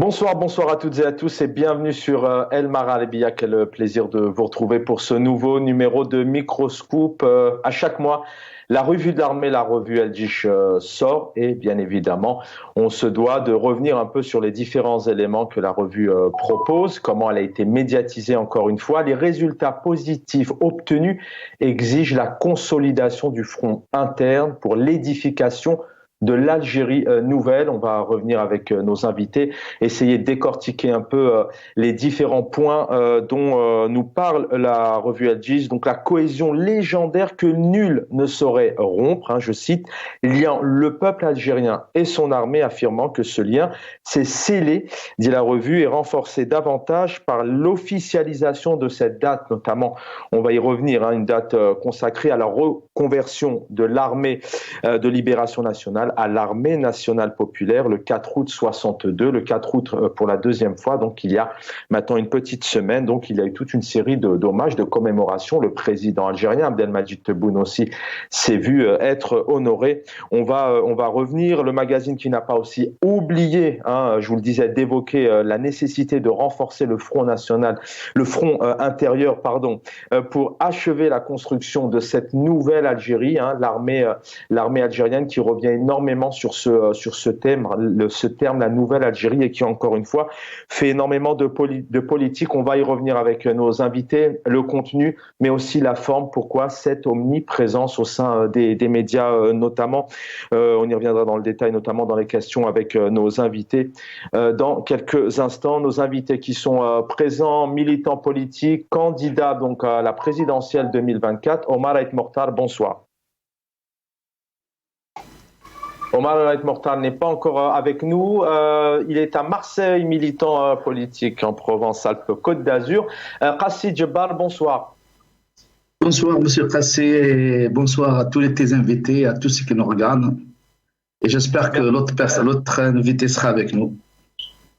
Bonsoir à toutes et à tous et bienvenue sur El Maralebia. Quel plaisir de vous retrouver pour ce nouveau numéro de Microscoop. À chaque mois, la revue de l'armée, la revue El Jish sort et bien évidemment, on se doit de revenir un peu sur les différents éléments que la revue propose, comment elle a été médiatisée encore une fois. Les résultats positifs obtenus exigent la consolidation du front interne pour l'édification de l'Algérie nouvelle. On va revenir avec nos invités, essayer de décortiquer un peu les différents points dont nous parle la revue El Jish. Donc la cohésion légendaire que nul ne saurait rompre, je cite, liant le peuple algérien et son armée, affirmant que ce lien s'est scellé, dit la revue, et renforcé davantage par l'officialisation de cette date, notamment, on va y revenir, une date consacrée à la reconversion de l'armée de libération nationale à l'armée nationale populaire le 4 août 62, le 4 août pour la deuxième fois, donc il y a maintenant une petite semaine, donc il y a eu toute une série d'hommages, de commémorations. Le président algérien Abdelmadjid Tebboune aussi s'est vu être honoré. On va revenir, le magazine qui n'a pas aussi oublié, je vous le disais, d'évoquer la nécessité de renforcer le front national, le front intérieur, pour achever la construction de cette nouvelle Algérie, l'armée algérienne qui revient énormément sur ce thème, la nouvelle Algérie, et qui encore une fois fait énormément de politique. On va y revenir avec nos invités, le contenu, mais aussi la forme. Pourquoi cette omniprésence au sein des médias, notamment. On y reviendra dans le détail, notamment dans les questions avec nos invités dans quelques instants. Nos invités qui sont présents, militants politiques, candidats donc à la présidentielle 2024. Omar Ait Mortar, bonsoir. Omar Ait Mortar n'est pas encore avec nous. Il est à Marseille, militant politique en Provence-Alpes-Côte d'Azur. Qassi Djebbar, bonsoir. Bonsoir, monsieur Qassi, et bonsoir à tous tes invités, à tous ceux qui nous regardent. Et j'espère que l'autre invité sera avec nous.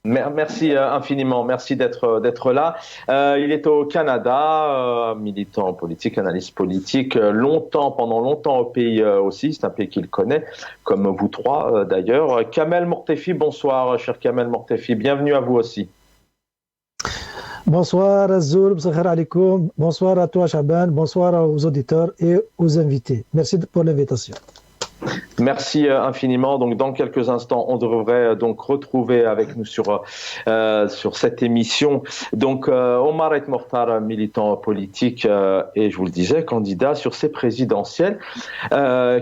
Merci infiniment, merci d'être là. Il est au Canada, militant politique, analyste politique, pendant longtemps au pays aussi, c'est un pays qu'il connaît, comme vous trois d'ailleurs. Kamel Mortefi, bonsoir cher Kamel Mortefi, bienvenue à vous aussi. Bonsoir Azoul, bonsoir à toi Chaban, bonsoir aux auditeurs et aux invités. Merci pour l'invitation. Merci infiniment. Donc, dans quelques instants, on devrait donc retrouver avec nous sur cette émission. Donc, Omar Ait Mortar, militant politique et je vous le disais, candidat sur ces présidentielles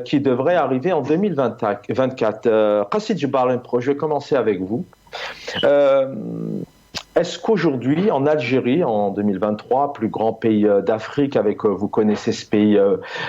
qui devraient arriver en 2024. Qassi Djebbar, je vais commencer avec vous. Est-ce qu'aujourd'hui, en Algérie, en 2023, plus grand pays d'Afrique, vous connaissez ce pays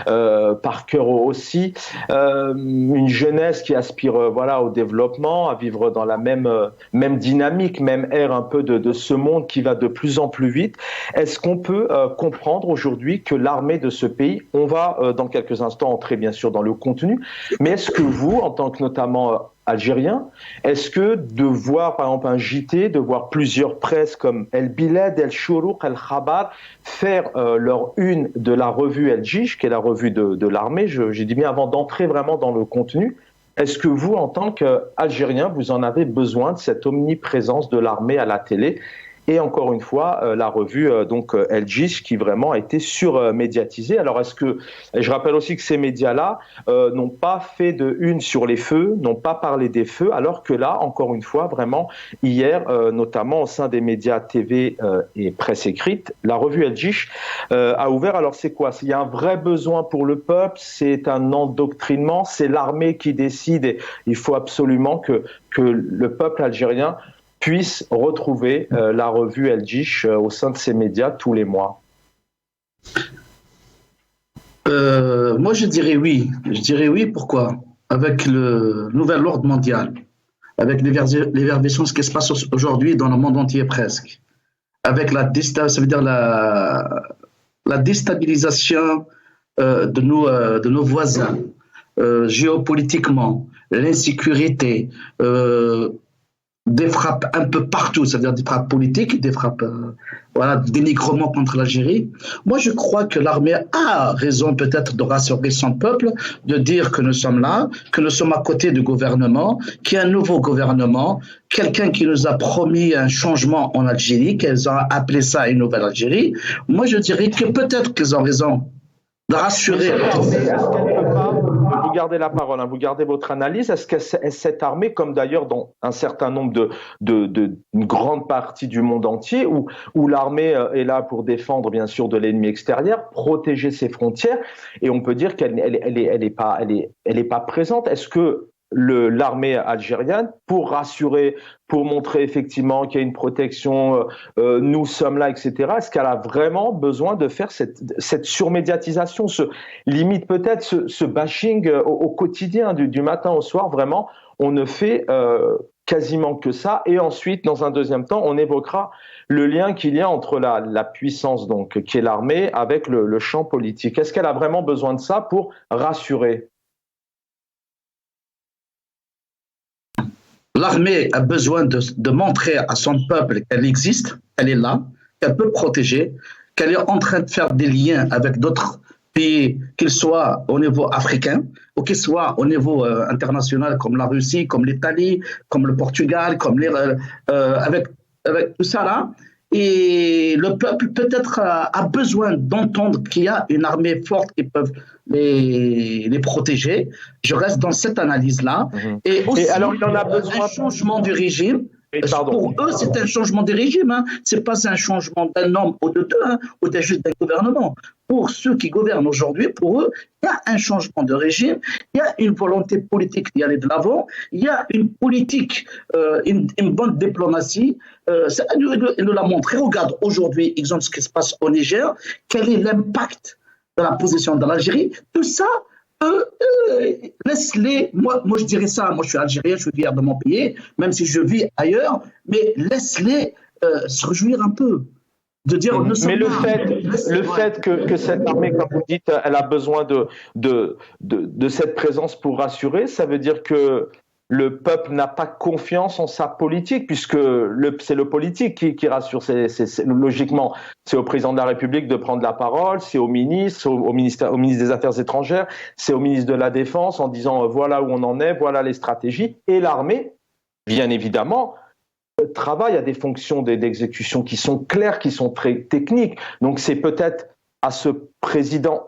par cœur aussi, une jeunesse qui aspire au développement, à vivre dans la même dynamique, même ère un peu de ce monde qui va de plus en plus vite. Est-ce qu'on peut comprendre aujourd'hui que l'armée de ce pays, on va dans quelques instants entrer bien sûr dans le contenu, mais est-ce que vous, en tant que notamment algérien, est-ce que de voir par exemple un JT, de voir plusieurs presses comme El Bilad, El Chourouk, El Khabar faire leur une de la revue El Jish, qui est la revue de l'armée, j'ai dit bien avant d'entrer vraiment dans le contenu, est-ce que vous, en tant qu'Algérien, vous en avez besoin de cette omniprésence de l'armée à la télé? Et encore une fois, la revue El Jish qui vraiment a été surmédiatisée. Alors je rappelle aussi que ces médias-là n'ont pas fait de une sur les feux, n'ont pas parlé des feux, alors que là, encore une fois, vraiment, hier, notamment au sein des médias TV et presse écrite, la revue El Jish a ouvert. Alors c'est quoi? Il y a un vrai besoin pour le peuple, c'est un endoctrinement, c'est l'armée qui décide et il faut absolument que le peuple algérien puisse retrouver la revue El Jish au sein de ses médias tous les mois? Moi, je dirais oui. Je dirais oui, pourquoi? Avec le nouvel ordre mondial, avec l'évervescence qui se passe aujourd'hui dans le monde entier presque, avec la déstabilisation de nos voisins, géopolitiquement, l'insécurité, des frappes un peu partout, c'est-à-dire des frappes politiques, des frappes de dénigrement contre l'Algérie. Moi, je crois que l'armée a raison peut-être de rassurer son peuple, de dire que nous sommes là, que nous sommes à côté du gouvernement, qu'il y a un nouveau gouvernement, quelqu'un qui nous a promis un changement en Algérie, qu'elles ont appelé ça une nouvelle Algérie. Moi, je dirais que peut-être qu'ils ont raison de rassurer. Vous gardez la parole, hein, vous gardez votre analyse. Est-ce que cette armée, comme d'ailleurs dans un certain nombre une grande partie du monde entier, où l'armée est là pour défendre bien sûr de l'ennemi extérieur, protéger ses frontières, et on peut dire qu'elle est pas présente. Est-ce que l'armée algérienne, pour rassurer, pour montrer effectivement qu'il y a une protection, nous sommes là, etc. Est-ce qu'elle a vraiment besoin de faire cette surmédiatisation, limite peut-être ce bashing au quotidien, du matin au soir? Vraiment, on ne fait quasiment que ça. Et ensuite, dans un deuxième temps, on évoquera le lien qu'il y a entre la puissance, donc, qui est l'armée, avec le champ politique. Est-ce qu'elle a vraiment besoin de ça pour rassurer? L'armée a besoin de montrer à son peuple qu'elle existe, qu'elle est là, qu'elle peut protéger, qu'elle est en train de faire des liens avec d'autres pays, qu'ils soient au niveau africain ou qu'ils soient au niveau international, comme la Russie, comme l'Italie, comme le Portugal, avec tout ça là. Et le peuple peut-être a besoin d'entendre qu'il y a une armée forte qui peut les protéger. Je reste dans cette analyse-là. Et aussi, alors, il en a besoin un changement du régime. Pour eux, c'est un changement de régime. Hein. Ce n'est pas un changement d'un homme ou de deux, ou juste d'un gouvernement. Pour ceux qui gouvernent aujourd'hui, pour eux, il y a un changement de régime, il y a une volonté politique d'y aller de l'avant, il y a une politique, une bonne diplomatie. Elle nous l'a montré. Regarde aujourd'hui, exemple, ce qui se passe au Niger, quel est l'impact de la position de l'Algérie. Tout ça, laisse-les, moi je dirais ça, moi je suis algérien, je suis fier de mon pays, même si je vis ailleurs, mais laisse-les se réjouir un peu. De dire, mais le fait que cette armée, comme vous dites, elle a besoin de cette présence pour rassurer, ça veut dire que le peuple n'a pas confiance en sa politique, puisque c'est le politique qui rassure. Logiquement, c'est au président de la République de prendre la parole, c'est au ministre des Affaires étrangères, c'est au ministre de la Défense en disant voilà où on en est, voilà les stratégies. Et l'armée, bien évidemment, travaille à des fonctions d'exécution qui sont claires, qui sont très techniques. Donc c'est peut-être à ce président.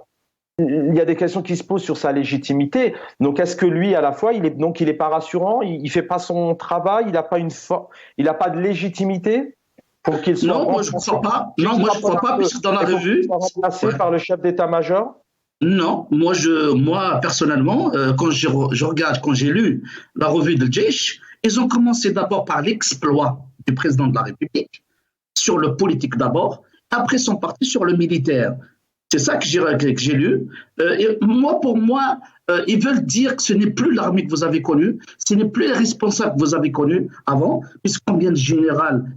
Il y a des questions qui se posent sur sa légitimité. Donc, est-ce que lui, à la fois, il est pas rassurant, il fait pas son travail, il n'a pas de légitimité pour qu'il soit. Non, moi je ne crois pas. Non, moi je crois pas, puisque dans la revue. Remplacé par le chef d'état-major. Non, moi personnellement, quand je regarde, quand j'ai lu la revue de Jaish, ils ont commencé d'abord par l'exploit du président de la République sur le politique d'abord, après sont partis sur le militaire. C'est ça que j'ai lu. Et pour moi, ils veulent dire que ce n'est plus l'armée que vous avez connue, ce n'est plus les responsables que vous avez connus avant, puisque combien de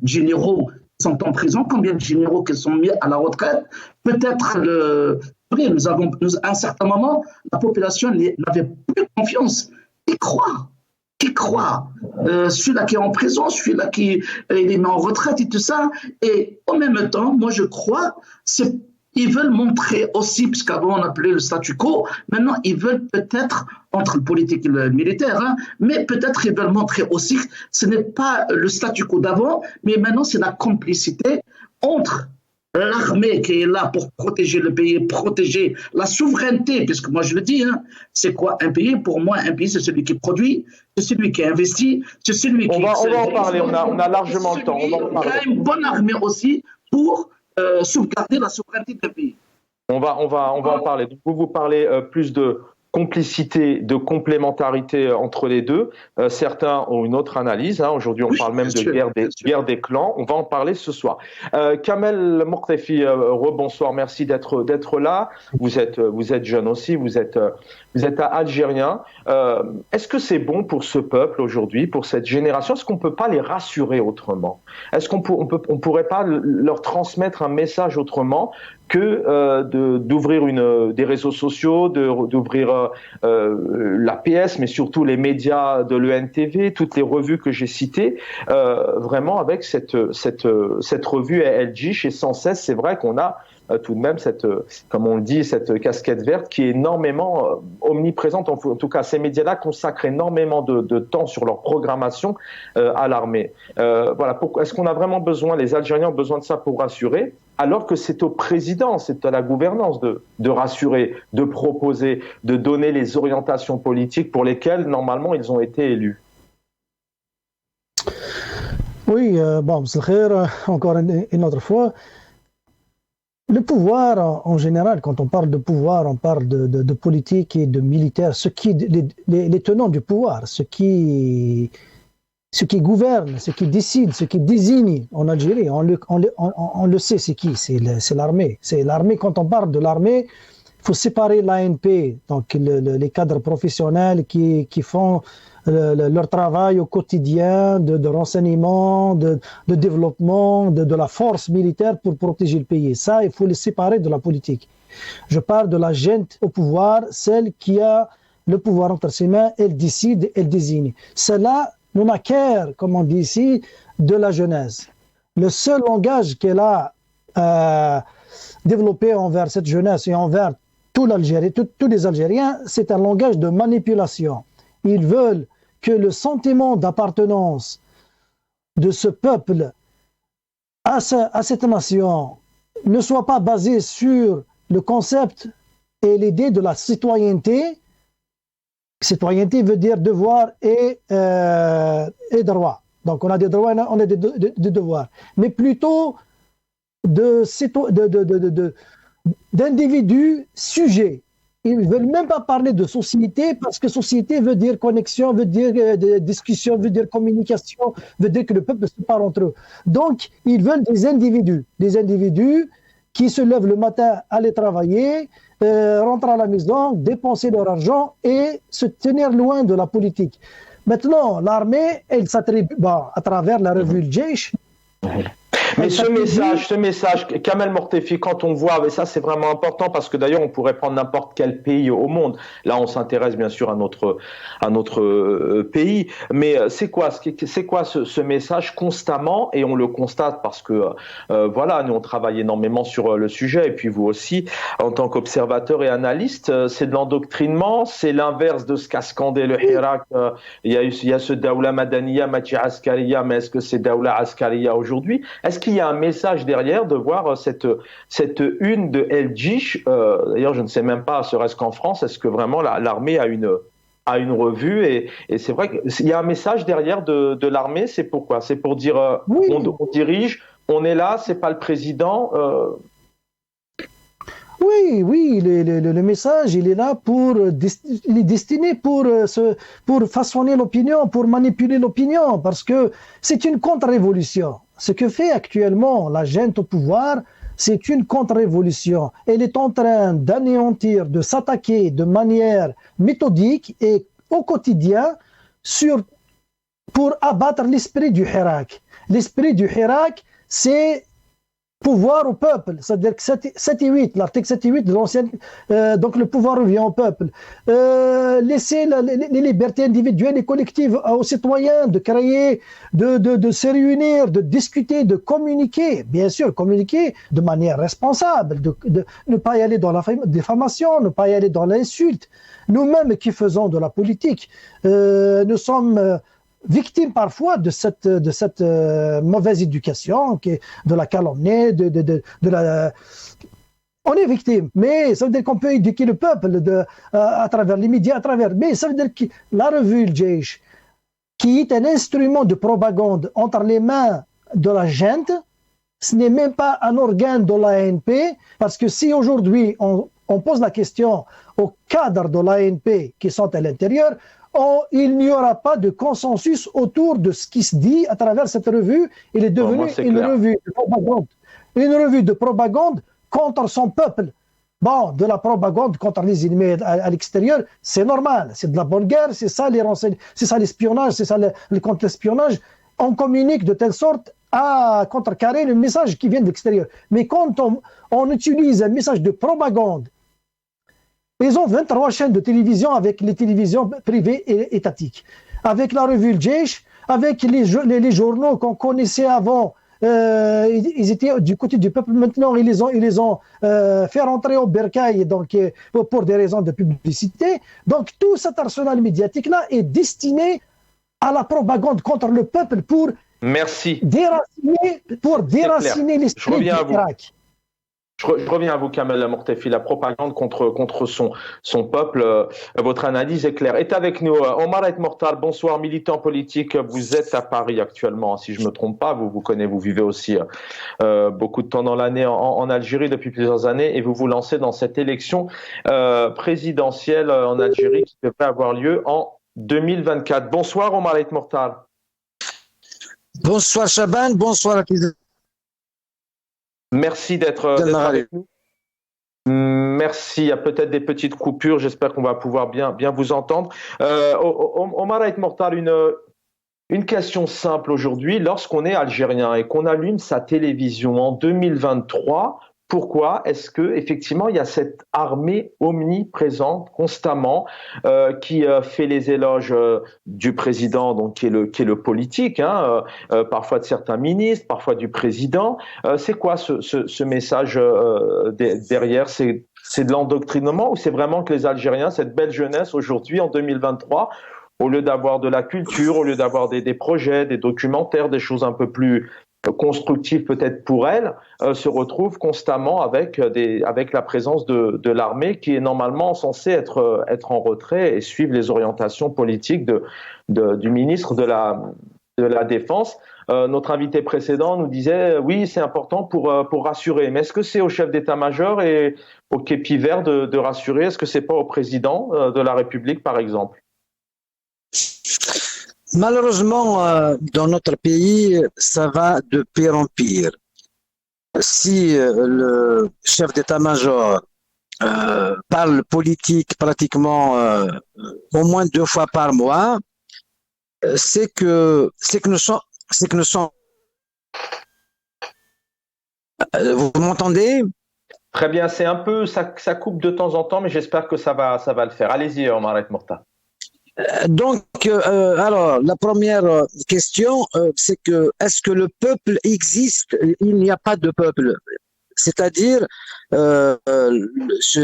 généraux sont en prison, combien de généraux qui sont mis à la retraite. Peut-être, à un certain moment, la population n'avait plus confiance. Qui croit celui-là qui est en prison, celui-là qui est mis en retraite et tout ça. Et en même temps, moi je crois, ils veulent montrer aussi, puisqu'avant on appelait le statu quo, maintenant ils veulent peut-être, entre le politique et le militaire, mais peut-être ils veulent montrer aussi que ce n'est pas le statu quo d'avant, mais maintenant c'est la complicité entre l'armée qui est là pour protéger le pays, protéger la souveraineté, puisque moi je le dis, c'est quoi un pays? Pour moi, un pays, c'est celui qui produit, c'est celui qui investit, c'est celui qui... On va en parler, on a largement le temps. On va en parler. Il y a une bonne armée aussi pour sauvegarder la souveraineté du pays. On va en parler. Donc, vous parlez plus de complicité, de complémentarité entre les deux. Certains ont une autre analyse. Aujourd'hui, on parle même de guerre des clans. On va en parler ce soir. Kamel Mortefi, rebonsoir. Merci d'être là. Vous êtes jeune aussi. Vous êtes algérien. Est-ce que c'est bon pour ce peuple aujourd'hui, pour cette génération? Est-ce qu'on peut pas les rassurer autrement? Est-ce qu'on pourrait pas leur transmettre un message autrement que d'ouvrir des réseaux sociaux, d'ouvrir l'APS, mais surtout les médias de l'ENTV, toutes les revues que j'ai citées, vraiment avec cette revue El Jish, et sans cesse, c'est vrai qu'on a tout de même comme on le dit, cette casquette verte qui est énormément omniprésente. En tout cas, ces médias-là consacrent énormément de temps sur leur programmation à l'armée. Voilà. Est-ce qu'on a vraiment besoin, les Algériens ont besoin de ça pour rassurer, alors que c'est au président, c'est à la gouvernance de rassurer, de proposer, de donner les orientations politiques pour lesquelles, normalement, ils ont été élus? Oui, bon, encore une autre fois. Le pouvoir, en général, quand on parle de pouvoir, on parle de politique et de militaire, les tenants du pouvoir, ceux qui gouvernent, ceux qui décident, ceux qui désignent en Algérie, on le sait, c'est qui? C'est l'armée. C'est l'armée. Quand on parle de l'armée, il faut séparer l'ANP, donc les cadres professionnels qui font leur travail au quotidien de renseignement, de développement, de la force militaire pour protéger le pays. Ça, il faut les séparer de la politique. Je parle de la gente au pouvoir, celle qui a le pouvoir entre ses mains, elle décide, elle désigne. Cela ne naquère, comme on dit ici, de la jeunesse. Le seul langage qu'elle a développé envers cette jeunesse et envers tous les Algériens, c'est un langage de manipulation. Ils veulent que le sentiment d'appartenance de ce peuple à cette nation ne soit pas basé sur le concept et l'idée de la citoyenneté. Citoyenneté veut dire devoir et droit. Donc on a des droits, on a des devoirs. Mais plutôt d'individus sujets. Ils ne veulent même pas parler de société parce que société veut dire connexion, veut dire discussion, veut dire communication, veut dire que le peuple se parle entre eux. Donc, ils veulent des individus qui se lèvent le matin, aller travailler, rentrer à la maison, dépenser leur argent et se tenir loin de la politique. Maintenant, l'armée, elle s'attribue à travers la revue Le Jaish. Mais ce message, Kamel Mortefi, quand on voit, et ça c'est vraiment important parce que d'ailleurs on pourrait prendre n'importe quel pays au monde. Là on s'intéresse bien sûr à notre pays, mais c'est quoi ce message constamment, et on le constate parce que voilà, nous on travaille énormément sur le sujet, et puis vous aussi en tant qu'observateur et analyste, c'est de l'endoctrinement, c'est l'inverse de ce qu'a scandé le Hirak. Il y a ce Daoula Madaniya, Mati Askariya, mais est-ce que c'est Daoula Askariya aujourd'hui? Est-ce qu'il y a un message derrière de voir cette une de El Jish? D'ailleurs, je ne sais même pas, serait-ce qu'en France, est-ce que vraiment l'armée a une revue? Et c'est vrai qu'il y a un message derrière de l'armée. C'est pourquoi? C'est pour dire oui. On dirige, on est là, c'est pas le président. Oui, le message, il est là il est destiné pour façonner l'opinion, pour manipuler l'opinion, parce que c'est une contre-révolution. Ce que fait actuellement la junte au pouvoir, c'est une contre-révolution. Elle est en train d'anéantir, de s'attaquer de manière méthodique et au quotidien pour abattre l'esprit du Hirak. L'esprit du Hirak, c'est pouvoir au peuple, c'est-à-dire que 7 et 8, l'article 7 et 8 de l'ancienne, donc le pouvoir revient au peuple. Laisser les libertés individuelles et collectives aux citoyens de créer, de se réunir, de discuter, de communiquer, bien sûr, communiquer de manière responsable, de ne pas y aller dans la diffamation, ne pas y aller dans l'insulte. Nous-mêmes qui faisons de la politique, nous sommes victime parfois de cette mauvaise éducation, de la calomnie, on est victime, mais ça veut dire qu'on peut éduquer le peuple à travers les médias, mais ça veut dire que la revue Le Jaish, qui est un instrument de propagande entre les mains de la gente, ce n'est même pas un organe de l'ANP, parce que si aujourd'hui on pose la question aux cadres de l'ANP qui sont à l'intérieur, il n'y aura pas de consensus autour de ce qui se dit à travers cette revue. Il est devenu une revue de propagande. Une revue de propagande contre son peuple. Bon, de la propagande contre les ennemis à l'extérieur, c'est normal. C'est de la bonne guerre, c'est ça les renseignements, c'est ça l'espionnage, c'est ça le contre-espionnage. On communique de telle sorte à contrecarrer le message qui vient de l'extérieur. Mais quand on utilise un message de propagande, ils ont 23 chaînes de télévision avec les télévisions privées et étatiques, avec la revue Le Jaish, avec les journaux qu'on connaissait avant. Ils étaient du côté du peuple. Maintenant, ils les ont fait rentrer au bercail, donc pour des raisons de publicité. Donc tout cet arsenal médiatique-là est destiné à la propagande contre le peuple pour déraciner l'esprit du Irak. Je reviens à vous, Kamel Mortefi, la propagande contre son peuple. Votre analyse est claire. Est avec nous Omar El Mortal, bonsoir, militant politique. Vous êtes à Paris actuellement, si je ne me trompe pas. Vous vivez aussi beaucoup de temps dans l'année en Algérie depuis plusieurs années et vous vous lancez dans cette élection présidentielle en Algérie qui devrait avoir lieu en 2024. Bonsoir, Omar El Mortal. Bonsoir, Chaban. Bonsoir à tous. Merci d'être avec nous. Merci. Il y a peut-être des petites coupures. J'espère qu'on va pouvoir bien vous entendre. Omar El Mortal, une question simple aujourd'hui. Lorsqu'on est algérien et qu'on allume sa télévision en 2023, pourquoi est-ce que effectivement il y a cette armée omniprésente constamment qui fait les éloges du président, donc qui est le politique, parfois de certains ministres, parfois du président. C'est quoi ce message derrière? C'est de l'endoctrinement ou c'est vraiment que les Algériens, cette belle jeunesse aujourd'hui en 2023, au lieu d'avoir de la culture, au lieu d'avoir des projets, des documentaires, des choses un peu plus constructive peut-être pour elle, se retrouve constamment avec la présence de l'armée qui est normalement censée être en retrait et suivre les orientations politiques du ministre de la Défense. Notre invité précédent nous disait oui, c'est important pour rassurer. Mais est-ce que c'est au chef d'état-major et au képi vert de rassurer? Est-ce que c'est pas au président de la République, par exemple? Malheureusement, dans notre pays, ça va de pire en pire. Si le chef d'état-major parle politique pratiquement au moins 2 fois par mois, c'est que nous sommes. Vous m'entendez? Très bien, c'est un peu ça coupe de temps en temps, mais j'espère que ça va le faire. Allez-y, Omar El Mortal. Donc, alors, la première question, c'est que est-ce que le peuple existe? Il n'y a pas de peuple. C'est-à-dire,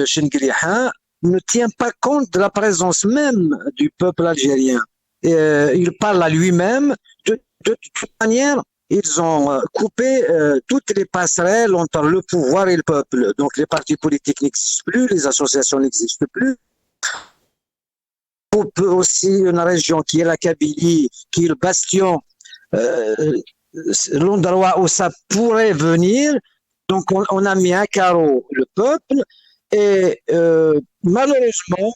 Chengriha ne tient pas compte de la présence même du peuple algérien. Il parle à lui-même. De toute manière, ils ont coupé toutes les passerelles entre le pouvoir et le peuple. Donc, les partis politiques n'existent plus, les associations n'existent plus. Aussi une région qui est la Kabylie, qui est le bastion, l'endroit où ça pourrait venir. Donc on a mis un carreau le peuple et malheureusement,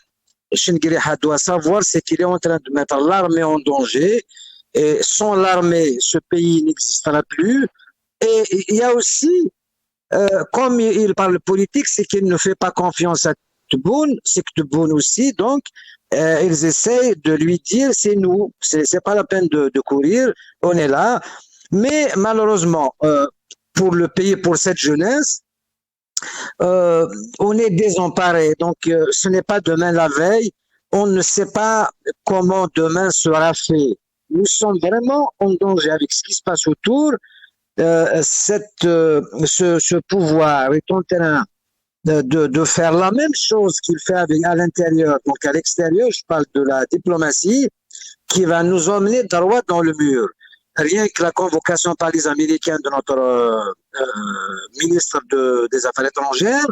Chengriha doit savoir c'est qu'il est en train de mettre l'armée en danger et sans l'armée, ce pays n'existera plus. Et il y a aussi, comme il parle politique, c'est qu'il ne fait pas confiance à Tebboune, c'est que Tebboune aussi, donc ils essayent de lui dire c'est nous, c'est pas la peine de courir, on est là. Mais malheureusement, pour le pays, pour cette jeunesse, on est désemparé. Donc ce n'est pas demain la veille, on ne sait pas comment demain sera fait. Nous sommes vraiment en danger avec ce qui se passe autour. Ce pouvoir est en train de faire la même chose qu'il fait à l'intérieur. Donc à l'extérieur, je parle de la diplomatie qui va nous emmener droit dans le mur. Rien que la convocation par les Américains de notre ministre des Affaires étrangères,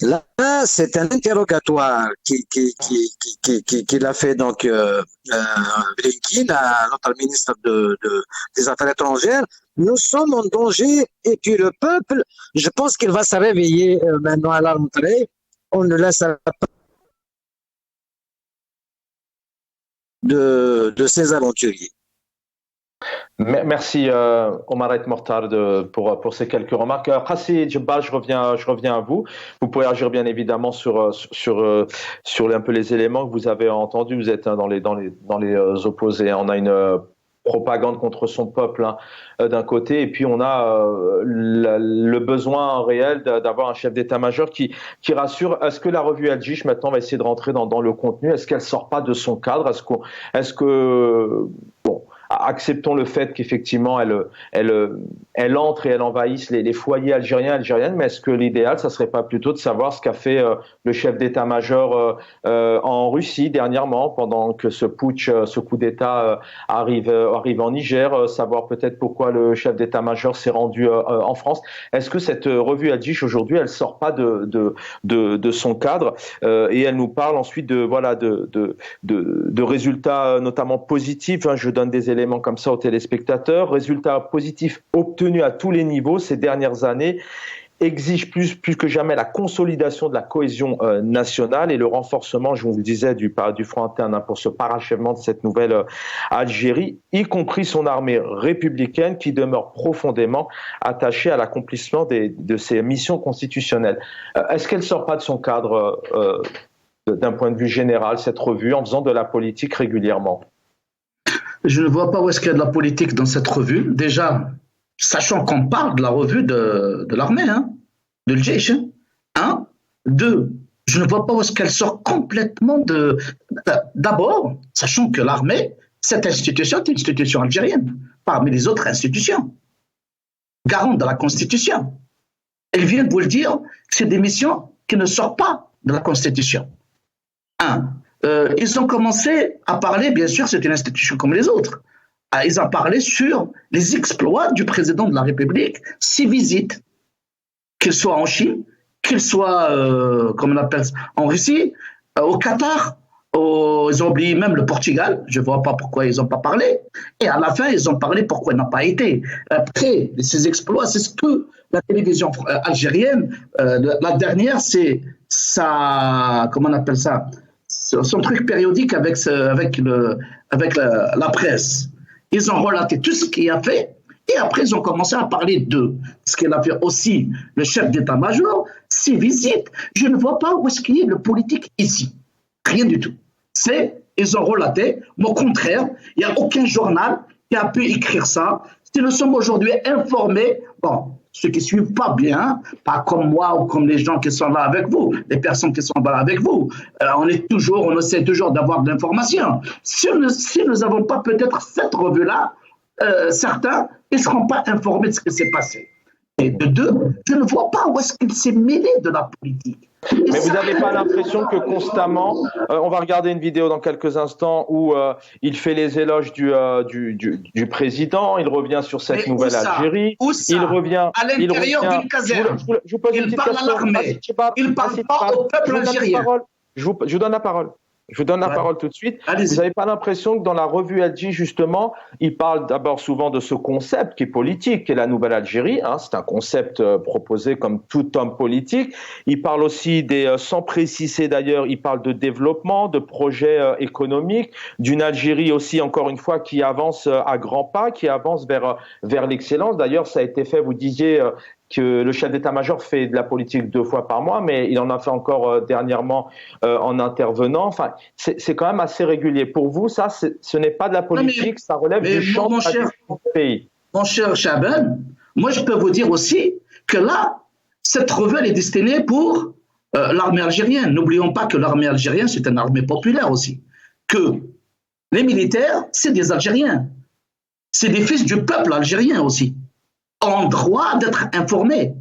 là, c'est un interrogatoire qu'il a fait donc Blinken à notre ministre des Affaires étrangères. Nous sommes en danger et puis le peuple, je pense qu'il va se réveiller maintenant à la rentrée. On ne laissera pas de ces aventuriers. Merci Omar El Mortal pour ces quelques remarques. Khassi Djebba, je reviens à vous. Vous pouvez agir bien évidemment sur un peu les éléments que vous avez entendus. Vous êtes dans les opposés. On a propagande contre son peuple d'un côté, et puis on a le besoin réel d'avoir un chef d'état-major qui rassure. Est-ce que la revue El-Jish maintenant va essayer de rentrer dans le contenu? Est-ce qu'elle sort pas de son cadre? Acceptons le fait qu'effectivement elle entre et elle envahisse les foyers algériennes, mais est-ce que l'idéal, ça serait pas plutôt de savoir ce qu'a fait le chef d'état-major en Russie dernièrement, pendant que ce putsch, ce coup d'état arrive en Niger, savoir peut-être pourquoi le chef d'état-major s'est rendu en France. Est-ce que cette revue El-Jish aujourd'hui, elle sort pas de son cadre et elle nous parle ensuite de résultats notamment positifs, je donne des éléments comme ça aux téléspectateurs, résultats positifs obtenus à tous les niveaux ces dernières années, exige plus que jamais la consolidation de la cohésion nationale et le renforcement, je vous le disais, du front interne pour ce parachèvement de cette nouvelle Algérie, y compris son armée républicaine qui demeure profondément attachée à l'accomplissement de ses missions constitutionnelles. Est-ce qu'elle ne sort pas de son cadre d'un point de vue général, cette revue, en faisant de la politique régulièrement? Je ne vois pas où est-ce qu'il y a de la politique dans cette revue. Déjà, sachant qu'on parle de la revue de l'armée, de l'Jeish. Deux, je ne vois pas où est-ce qu'elle sort complètement de... D'abord, sachant que l'armée, cette institution est une institution algérienne, parmi les autres institutions, garante de la Constitution. Elle vient de vous le dire, c'est des missions qui ne sortent pas de la Constitution. Ils ont commencé à parler, bien sûr, c'est une institution comme les autres. Ils ont parlé sur les exploits du président de la République, 6 visites, qu'il soit en Chine, qu'il soit, comme on appelle ça, en Russie, au Qatar, ils ont oublié même le Portugal, je ne vois pas pourquoi ils n'ont pas parlé. Et à la fin, ils ont parlé pourquoi il n'a pas été. Après, ces exploits, c'est ce que la télévision algérienne, la dernière, c'est ça, comment on appelle ça, son truc périodique avec la presse. Ils ont relaté tout ce qu'il a fait et après ils ont commencé à parler de ce qu'il a fait aussi le chef d'état-major, 6 visites. Je ne vois pas où est-ce qu'il y a le politique ici. Rien du tout. Ils ont relaté, mais au contraire, il n'y a aucun journal qui a pu écrire ça. Si nous sommes aujourd'hui informés, ceux qui ne suivent pas bien, pas comme moi ou comme les gens qui sont là avec vous, les personnes qui sont là avec vous, on essaie toujours d'avoir de l'information. Si nous n'avons pas peut-être cette revue-là, certains ne seront pas informés de ce qui s'est passé. Et de deux, je ne vois pas où est-ce qu'il s'est mêlé de la politique. Mais vous n'avez pas l'impression que constamment, on va regarder une vidéo dans quelques instants où il fait les éloges du président, il revient sur cette nouvelle Algérie, il revient à l'intérieur d'une caserne, il parle à l'armée, il ne parle pas au peuple algérien. Je vous donne la parole. Je vous donne la parole tout de suite. Allez-y. Vous n'avez pas l'impression que dans la revue El-Jish, justement, il parle d'abord souvent de ce concept qui est politique, qui est la nouvelle Algérie. C'est un concept proposé comme tout homme politique. Il parle aussi sans préciser d'ailleurs, il parle de développement, de projets économiques, d'une Algérie aussi, encore une fois, qui avance à grands pas, qui avance vers l'excellence. D'ailleurs, ça a été fait, vous disiez, que le chef d'état-major fait de la politique 2 fois par mois, mais il en a fait encore dernièrement en intervenant. Enfin, c'est quand même assez régulier. Pour vous, ça, ce n'est pas de la politique, ça relève du champ du pays. Mon cher Chaban, moi je peux vous dire aussi que là, cette revue elle est destinée pour l'armée algérienne. N'oublions pas que l'armée algérienne, c'est une armée populaire aussi. Que les militaires, c'est des Algériens. C'est des fils du peuple algérien aussi. En droit d'être informés,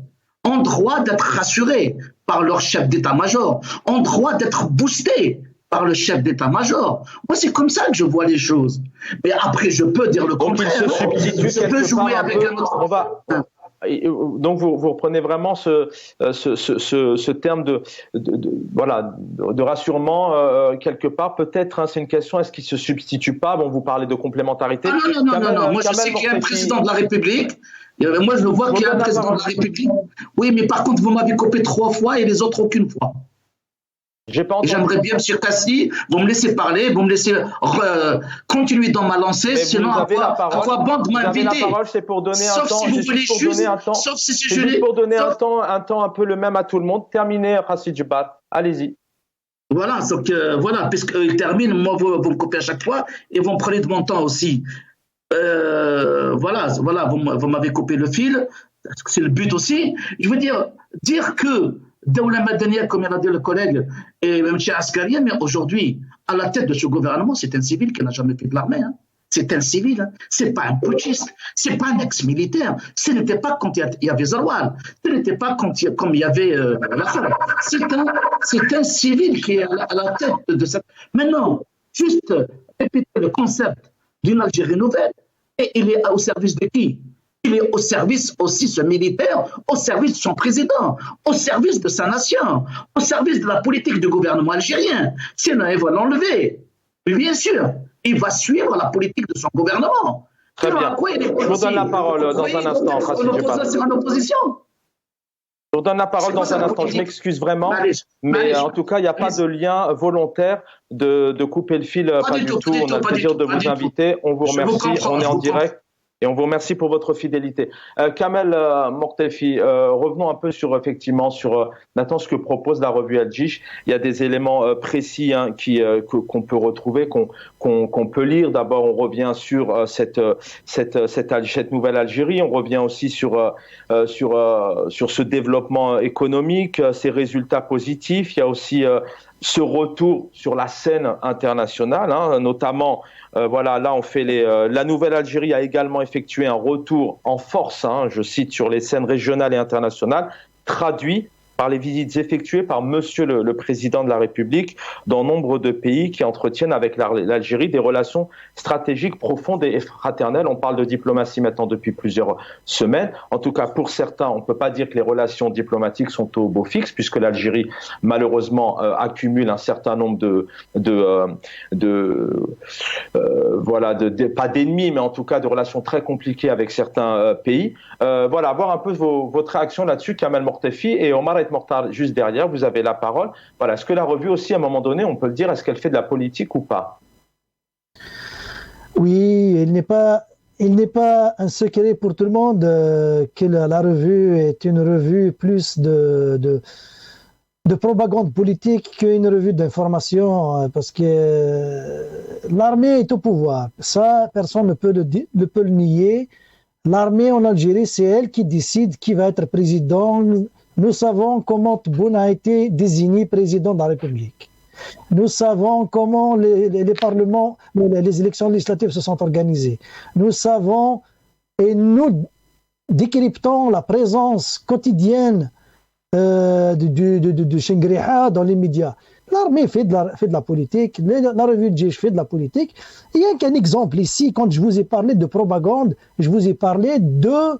en droit d'être rassurés par leur chef d'état-major, en droit d'être boostés par le chef d'état-major. Moi, c'est comme ça que je vois les choses. Mais après, je peux dire le contraire. Je peux jouer avec un autre. Donc vous reprenez vraiment ce terme de rassurement quelque part. Peut-être, c'est une question, est-ce qu'il ne se substitue pas? Bon, vous parlez de complémentarité. Non. Moi, je sais qu'il y a un président de la République. Moi, je vois qu'il y a un président de la République. Oui, mais par contre, vous m'avez coupé 3 fois et les autres aucune fois. J'aimerais bien, M. Kassi, vous me laissez parler, vous me laissez continuer dans ma lancée, sinon à quoi bon de m'inviter? La parole, c'est pour donner un temps. Si vous voulez juste, sauf si je juste pour donner un temps un peu le même à tout le monde. Terminez, Hassid Djebbat. Allez-y. Voilà, donc puisqu'ils terminent, moi, vous me coupez à chaque fois et vous me prenez de mon temps aussi. voilà, vous m'avez coupé le fil, c'est le but aussi. Je veux dire que Daoula Madania, comme l'a dit le collègue, et même chez Askaria, mais aujourd'hui, à la tête de ce gouvernement, c'est un civil qui n'a jamais fait de l'armée. Hein. C'est un civil, hein. C'est pas un putschiste, c'est pas un ex-militaire. Ce n'était pas quand il y avait Zaroual, ce n'était pas comme il y avait c'est un civil qui est à la tête de cette. Maintenant, juste répéter le concept d'une Algérie nouvelle, et il est au service de qui? Il est au service aussi, ce militaire, au service de son président, au service de sa nation, au service de la politique du gouvernement algérien. Sinon, il va l'enlever. Mais bien sûr, il va suivre la politique de son gouvernement. Très bien. Je vous donne la parole dans un instant. En opposition. Je vous donne la parole dans un instant. Je m'excuse vraiment, mais en tout cas, il n'y a pas de lien volontaire de couper le fil. Pas du tout. On a le plaisir de vous inviter. On vous remercie. On est en direct. Et on vous remercie pour votre fidélité. Kamel Mortelfi, revenons un peu sur maintenant ce que propose la revue El Djish. Il y a des éléments précis qu'on peut retrouver, qu'on peut lire. D'abord, on revient sur cette nouvelle Algérie. On revient aussi sur ce développement économique, ces résultats positifs. Il y a aussi ce retour sur la scène internationale, hein, notamment, là on fait la nouvelle Algérie a également effectué un retour en force, hein, je cite, sur les scènes régionales et internationales, traduit par les visites effectuées par Monsieur le Président de la République dans nombre de pays qui entretiennent avec l'Algérie des relations stratégiques profondes et fraternelles. On parle de diplomatie maintenant depuis plusieurs semaines. En tout cas, pour certains, on ne peut pas dire que les relations diplomatiques sont au beau fixe, puisque l'Algérie, malheureusement, accumule un certain nombre pas d'ennemis, mais en tout cas de relations très compliquées avec certains pays. Voir un peu votre réaction là-dessus, Kamel Mortelfi, et Omar Mortar juste derrière, vous avez la parole. Voilà, est-ce que la revue aussi, à un moment donné, on peut le dire, est-ce qu'elle fait de la politique ou pas? Oui, il n'est pas un secret pour tout le monde que la revue est une revue plus de propagande politique qu'une revue d'information, parce que l'armée est au pouvoir. Ça, personne ne peut le nier. L'armée en Algérie, c'est elle qui décide qui va être président. Nous savons comment Tebboune a été désigné président de la République. Nous savons comment les parlements, les élections législatives se sont organisées. Nous savons et nous décryptons la présence quotidienne de Chengriha dans les médias. L'armée fait de la politique, la revue de Djish fait de la politique. Il n'y a qu'un exemple ici, quand je vous ai parlé de propagande, je vous ai parlé de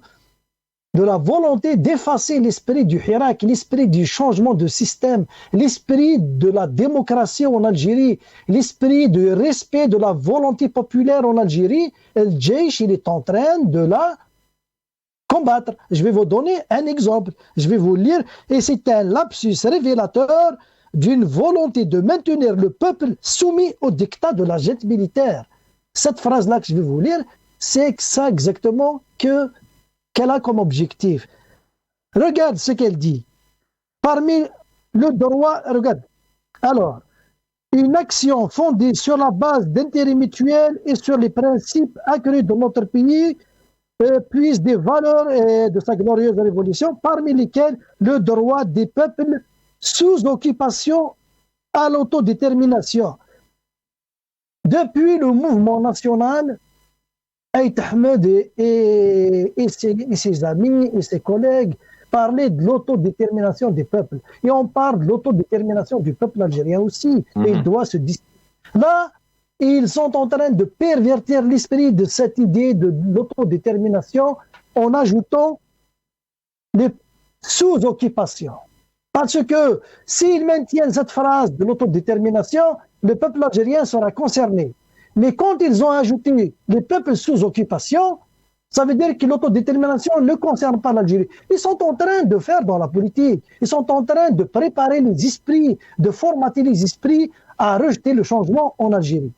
la volonté d'effacer l'esprit du Hirak, l'esprit du changement de système, l'esprit de la démocratie en Algérie, l'esprit de respect de la volonté populaire en Algérie. El Djish, il est en train de la combattre. Je vais vous donner un exemple. Je vais vous lire, et c'est un lapsus révélateur d'une volonté de maintenir le peuple soumis au dictat de la junte militaire. Cette phrase-là que je vais vous lire, c'est ça exactement qu'elle a comme objectif. Regarde ce qu'elle dit. Parmi le droit, regarde. Alors, une action fondée sur la base d'intérêts mutuels et sur les principes accrus de notre pays puise des valeurs de sa glorieuse révolution, parmi lesquelles le droit des peuples sous occupation à l'autodétermination. Depuis le mouvement national, Aït Ahmed et ses amis et ses collègues parlaient de l'autodétermination des peuples. Et on parle de l'autodétermination du peuple algérien aussi. Et il doit se distinguer. Là, ils sont en train de pervertir l'esprit de cette idée de l'autodétermination en ajoutant les sous-occupations. Parce que s'ils maintiennent cette phrase de l'autodétermination, le peuple algérien sera concerné. Mais quand ils ont ajouté les peuples sous occupation, ça veut dire que l'autodétermination ne concerne pas l'Algérie. Ils sont en train de faire dans la politique, ils sont en train de préparer les esprits, de formater les esprits à rejeter le changement en Algérie.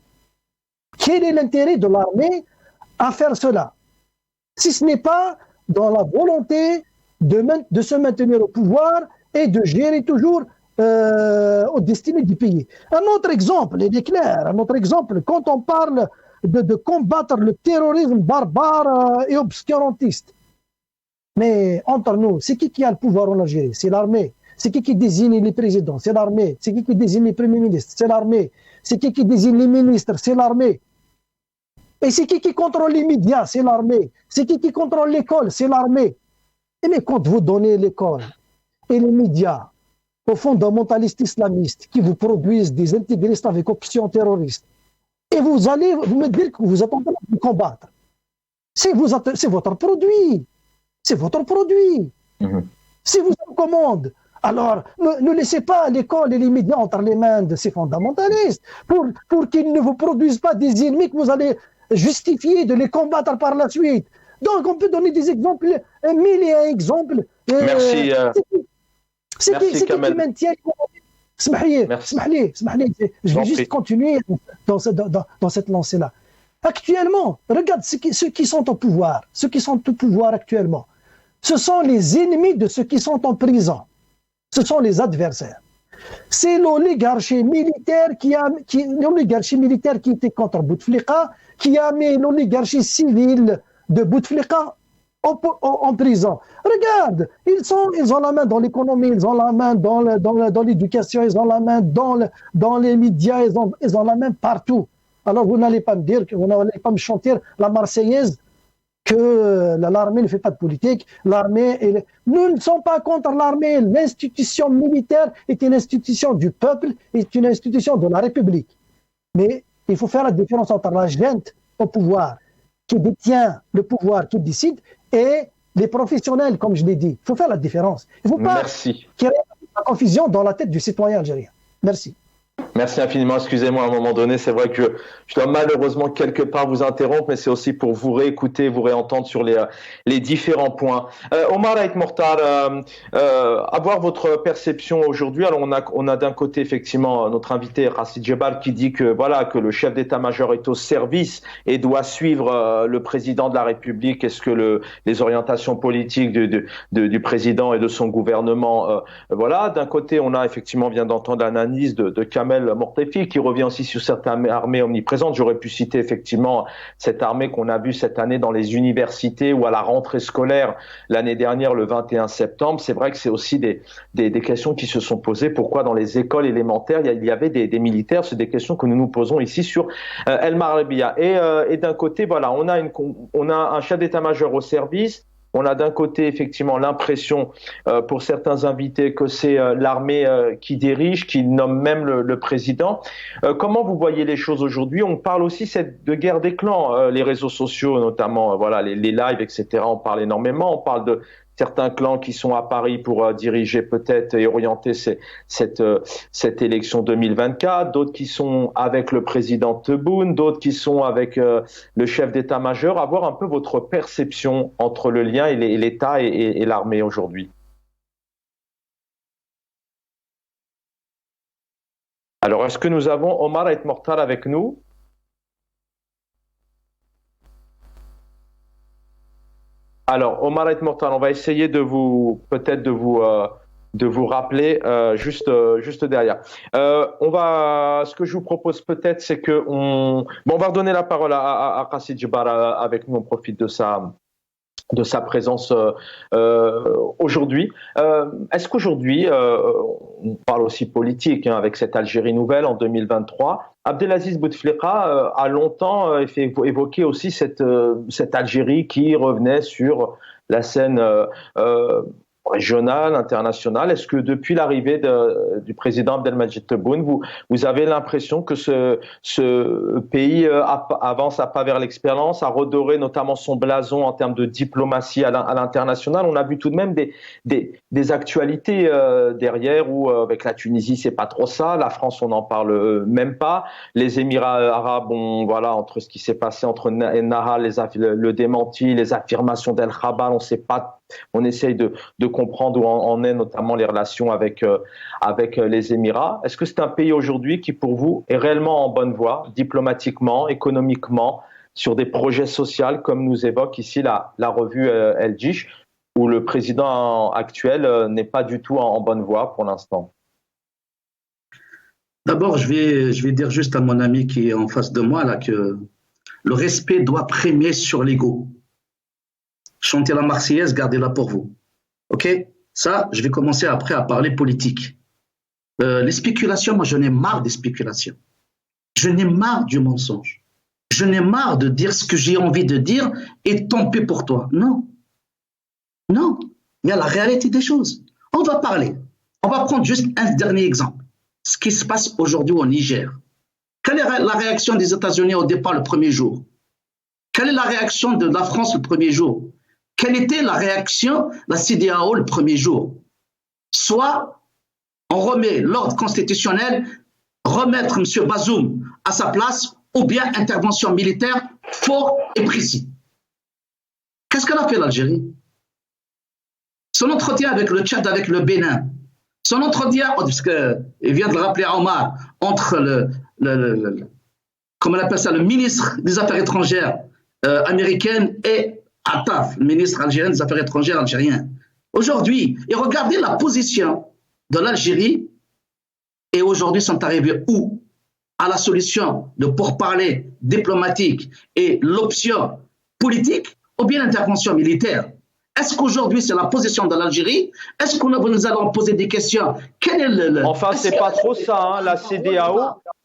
Quel est l'intérêt de l'armée à faire cela? Si ce n'est pas dans la volonté de se maintenir au pouvoir et de gérer toujours aux destinées du pays. Un autre exemple, il est clair, un autre exemple, quand on parle de combattre le terrorisme barbare et obscurantiste. Mais entre nous, c'est qui a le pouvoir en Algérie? C'est l'armée. C'est qui désigne les présidents? C'est l'armée. C'est qui désigne les premiers ministres? C'est l'armée. C'est qui désigne les ministres? C'est l'armée. Et c'est qui contrôle les médias? C'est l'armée. C'est qui contrôle l'école? C'est l'armée. Et mais quand vous donnez l'école et les médias aux fondamentalistes islamistes qui vous produisent des intégristes avec options terroristes, et vous me dire que vous êtes en train de combattre, c'est votre produit. C'est votre produit. Si vous en commandez, alors ne laissez pas l'école et les médias entre les mains de ces fondamentalistes pour qu'ils ne vous produisent pas des ennemis que vous allez justifier de les combattre par la suite. Donc on peut donner des exemples, mille et un exemples. Merci. C'est qui maintient. Je vais juste continuer dans cette lancée-là. Actuellement, regarde ceux qui sont au pouvoir. Ceux qui sont au pouvoir actuellement. Ce sont les ennemis de ceux qui sont en prison. Ce sont les adversaires. C'est l'oligarchie militaire qui était contre Bouteflika, qui a mis l'oligarchie civile de Bouteflika en prison. Regarde, ils ont la main dans l'économie, ils ont la main dans l'éducation, ils ont la main dans les médias, ils ont la main partout. Alors vous n'allez pas me dire, vous n'allez pas me chanter la Marseillaise que l'armée ne fait pas de politique. Nous ne sommes pas contre l'armée. L'institution militaire est une institution du peuple, est une institution de la République. Mais il faut faire la différence entre la gente au pouvoir, qui détient le pouvoir, qui décide, et les professionnels, comme je l'ai dit. Il faut faire la différence. Il ne faut pas créer la confusion dans la tête du citoyen algérien. Merci. Merci infiniment, excusez-moi à un moment donné, c'est vrai que je dois malheureusement quelque part vous interrompre, mais c'est aussi pour vous réécouter, vous réentendre sur les différents points. Omar Ait Mortar, avoir votre perception aujourd'hui, alors on a d'un côté effectivement notre invité Racine Djebal qui dit que voilà que le chef d'état-major est au service et doit suivre le président de la République. Est-ce que les orientations politiques du président et de son gouvernement, voilà. D'un côté, on a effectivement, on vient d'entendre l'analyse de Kamel Mortefi qui revient aussi sur certaines armées omniprésentes. J'aurais pu citer effectivement cette armée qu'on a vue cette année dans les universités ou à la rentrée scolaire l'année dernière, le 21 septembre. C'est vrai que c'est aussi des questions qui se sont posées. Pourquoi dans les écoles élémentaires il y avait des militaires? C'est des questions que nous nous posons ici sur El Marabiya. Et d'un côté, voilà, on a un chef d'état-major au service. On a d'un côté effectivement l'impression pour certains invités que c'est l'armée qui dirige, qui nomme même le président. Comment vous voyez les choses aujourd'hui? On parle aussi de guerre des clans, les réseaux sociaux notamment, voilà, les lives, etc. On parle énormément, on parle de certains clans qui sont à Paris pour diriger peut-être et orienter cette élection 2024, d'autres qui sont avec le président Tebboune, d'autres qui sont avec le chef d'état-major. Avoir un peu votre perception entre le lien et l'État et l'armée aujourd'hui. Alors, est-ce que nous avons Omar Ait Mortar avec nous? Alors, Omar Ait Mortar, on va essayer de vous rappeler juste derrière. Ce que je vous propose peut-être, c'est que on va redonner la parole à Racine Djebal avec nous. On profite de sa présence aujourd'hui. Est-ce qu'aujourd'hui, on parle aussi politique avec cette Algérie nouvelle en 2023, Abdelaziz Bouteflika a longtemps évoqué aussi cette Algérie qui revenait sur la scène régionale, internationale. Est-ce que depuis l'arrivée du président Abdelmadjid Tebboune, vous avez l'impression que ce pays avance à pas vers l'expérience, a redoré notamment son blason en termes de diplomatie à l'international? On a vu tout de même des actualités derrière où avec la Tunisie c'est pas trop ça, la France on n'en parle même pas, les Émirats arabes, voilà, entre ce qui s'est passé entre Nahal, le démenti, les affirmations d'El Khabal, on sait pas. On essaye de comprendre où en est notamment les relations avec les Émirats. Est-ce que c'est un pays aujourd'hui qui, pour vous, est réellement en bonne voie, diplomatiquement, économiquement, sur des projets sociaux, comme nous évoque ici la revue El Djish, où le président actuel n'est pas du tout en bonne voie pour l'instant? D'abord, je vais dire juste à mon ami qui est en face de moi là que le respect doit primer sur l'ego. Chantez la Marseillaise, gardez-la pour vous. OK? Ça, je vais commencer après à parler politique. Les spéculations, moi, j'en ai marre des spéculations. Je n'ai marre du mensonge. Je n'ai marre de dire ce que j'ai envie de dire et tant pis pour toi. Non. Non. Il y a la réalité des choses. On va parler. On va prendre juste un dernier exemple. Ce qui se passe aujourd'hui au Niger. Quelle est la réaction des États-Unis au départ le premier jour? Quelle est la réaction de la France le premier jour? Quelle était la réaction de la CEDEAO le premier jour? Soit on remet l'ordre constitutionnel, remettre M. Bazoum à sa place, ou bien intervention militaire fort et précis. Qu'est-ce qu'elle a fait l'Algérie? Son entretien avec le Tchad, avec le Bénin, son entretien, parce qu'il vient de le rappeler à Omar, entre comment on appelle ça, le ministre des Affaires étrangères américaine et Attaf, le ministre algérien des Affaires étrangères algérien. Aujourd'hui, et regardez la position de l'Algérie, et aujourd'hui sont arrivés où? À la solution de pourparlers diplomatiques et l'option politique, ou bien l'intervention militaire. Est-ce qu'aujourd'hui c'est la position de l'Algérie? Est-ce que nous allons poser des questions? Quel est Enfin, c'est pas trop ça, hein.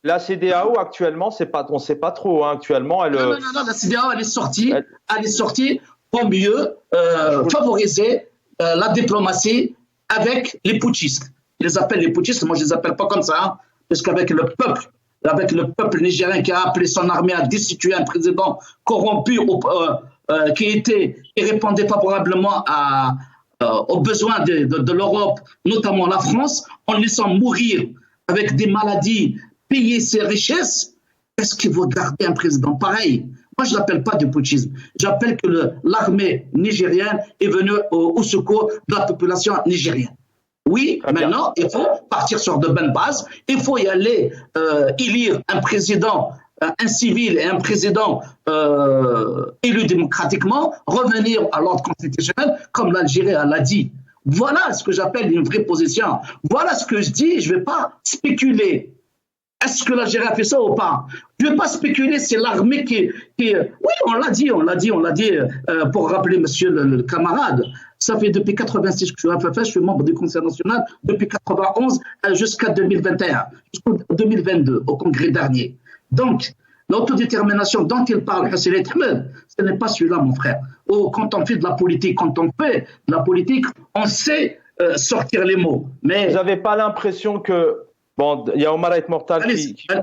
La CEDEAO actuellement, on sait pas trop. Hein. Actuellement, elle. Non, la CEDEAO, elle est sortie pour mieux favoriser la diplomatie avec les putschistes. Ils les appellent les putschistes, moi je les appelle pas comme ça, hein, parce qu'avec le peuple nigérien qui a appelé son armée à destituer un président corrompu qui répondait favorablement aux besoins de l'Europe, notamment la France, en laissant mourir avec des maladies, payer ses richesses. Est-ce qu'il faut garder un président pareil? Moi, je ne l'appelle pas du putschisme. J'appelle que l'armée nigérienne est venue au secours de la population nigérienne. Oui, maintenant, il faut partir sur de bonnes bases. Il faut y aller élire un président, un civil et un président élu démocratiquement, revenir à l'ordre constitutionnel, comme l'Algérie l'a dit. Voilà ce que j'appelle une vraie position. Voilà ce que je dis. Je ne vais pas spéculer. Est-ce que l'Algérie a fait ça ou pas? Je ne vais pas spéculer, c'est l'armée qui... Oui, on l'a dit, pour rappeler monsieur le camarade. Ça fait depuis 86 que je suis FFS, je suis membre du Conseil national, depuis 91 jusqu'à 2021, jusqu'en 2022, au congrès dernier. Donc, l'autodétermination dont il parle, Hussein Ahmed, ce n'est pas celui-là, mon frère. Quand on fait de la politique, on sait sortir les mots. Mais vous n'avez pas l'impression que... Bon, il y a Omar Mortal